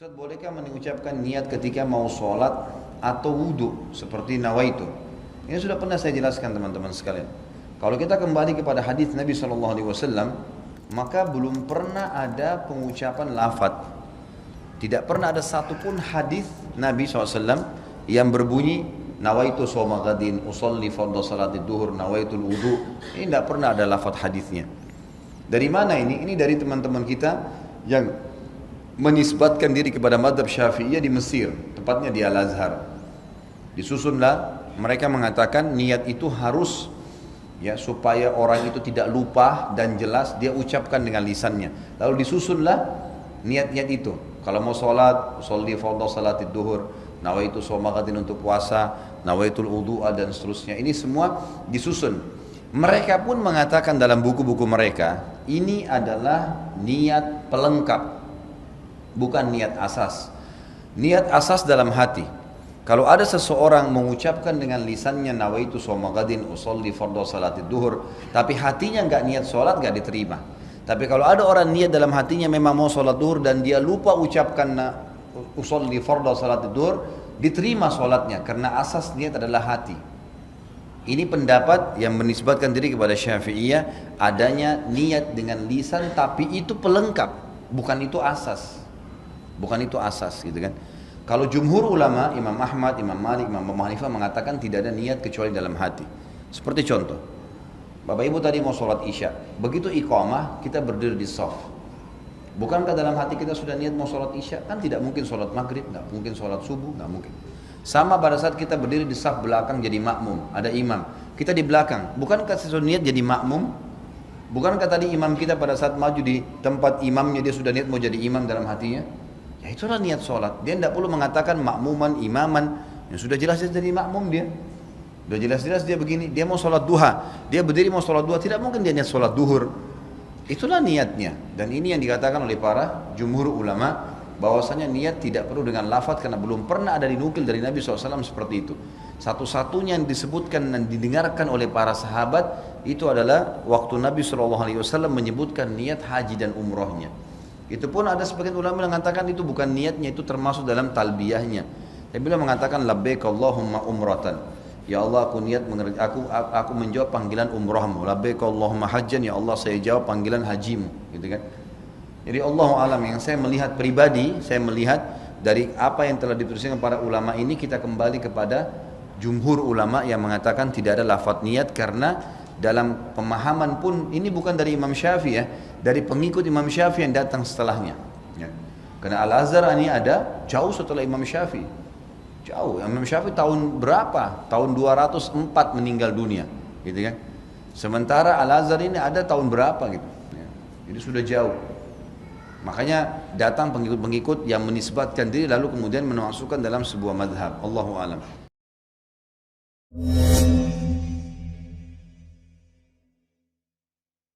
Ustaz, bolehkah mengucapkan niat ketika mau sholat atau wudhu seperti nawaitu? Ini sudah pernah saya jelaskan teman-teman sekalian. Kalau kita kembali kepada hadis Nabi SAW, maka belum pernah ada pengucapan lafadz. Tidak pernah ada satupun hadis Nabi SAW yang berbunyi nawaitu shoma ghadin, usolli fardhu salatid duhur, nawaitul wudhu. Ini tidak pernah ada lafadz hadisnya. Dari mana ini? Ini dari teman-teman kita yang menisbatkan diri kepada madhab Syafi'iyah di Mesir, tepatnya di Al-Azhar. Disusunlah, mereka mengatakan niat itu harus ya supaya orang itu tidak lupa dan jelas dia ucapkan dengan lisannya. Lalu disusunlah niat-niat itu. Kalau mau sholat, sholli fardhu salatid duhur, nawaitu shoma ghadin untuk puasa, nawaitul wudu'a dan seterusnya. Ini semua disusun. Mereka pun mengatakan dalam buku-buku mereka, ini adalah niat pelengkap, bukan niat asas. Niat asas dalam hati. Kalau ada seseorang mengucapkan dengan lisannya nawaitu shoma ghadin usolli fardhu salatid duhur, tapi hatinya enggak niat sholat, enggak diterima. Tapi kalau ada orang niat dalam hatinya memang mau sholat duhur dan dia lupa ucapkan usolli fardhu salatid duhur, diterima sholatnya karena asas niat adalah hati. Ini pendapat yang menisbatkan diri kepada Syafi'iyah, adanya niat dengan lisan tapi itu pelengkap, bukan itu asas. Bukan itu asas gitu kan. Kalau jumhur ulama, Imam Ahmad, Imam Malik, Imam Abu Hanifah mengatakan tidak ada niat kecuali dalam hati. Seperti contoh, Bapak Ibu tadi mau sholat isya, begitu iqamah kita berdiri di shaf. Bukankah dalam hati kita sudah niat mau sholat isya? Kan tidak mungkin sholat maghrib, nggak mungkin sholat subuh, nggak mungkin. Sama pada saat kita berdiri di shaf belakang jadi makmum, ada imam, kita di belakang, bukankah sesuatu niat jadi makmum? Bukankah tadi imam kita pada saat maju di tempat imamnya dia sudah niat mau jadi imam dalam hatinya? Ya itulah niat sholat. Dia tidak perlu mengatakan makmuman, imaman. Yang sudah jelas dia jadi makmum dia. Sudah jelas-jelas dia begini. Dia mau sholat duha. Dia berdiri mau sholat duha. Tidak mungkin dia niat sholat duhur. Itulah niatnya. Dan ini yang dikatakan oleh para jumhur ulama, bahwasanya niat tidak perlu dengan lafadz karena belum pernah ada dinukil dari Nabi SAW seperti itu. Satu-satunya yang disebutkan dan didengarkan oleh para sahabat itu adalah waktu Nabi SAW menyebutkan niat haji dan umrohnya. Itu pun ada sebagian ulama yang mengatakan itu bukan niatnya, itu termasuk dalam talbiyahnya. Tapi beliau mengatakan labbaik Allahumma umratan. Ya Allah, aku niat aku menjawab panggilan umrahmu. Labbaik Allahumma hajjan, ya Allah saya jawab panggilan hajimu, gitu kan. Jadi Allahu alam, yang saya melihat pribadi, saya melihat dari apa yang telah dituliskan para ulama ini, kita kembali kepada jumhur ulama yang mengatakan tidak ada lafadz niat karena dalam pemahaman pun ini bukan dari Imam Syafi'i ya, dari pengikut Imam Syafi'i yang datang setelahnya ya. Karena Al-Azhar ini ada jauh setelah Imam Syafi'i, jauh. Imam Syafi'i tahun berapa? Tahun 204 meninggal dunia gitu kan. Sementara Al-Azhar ini ada tahun berapa gitu ya. Jadi sudah jauh. Makanya datang pengikut-pengikut yang menisbatkan diri lalu kemudian memasukkan dalam sebuah madhab. Allahu alam.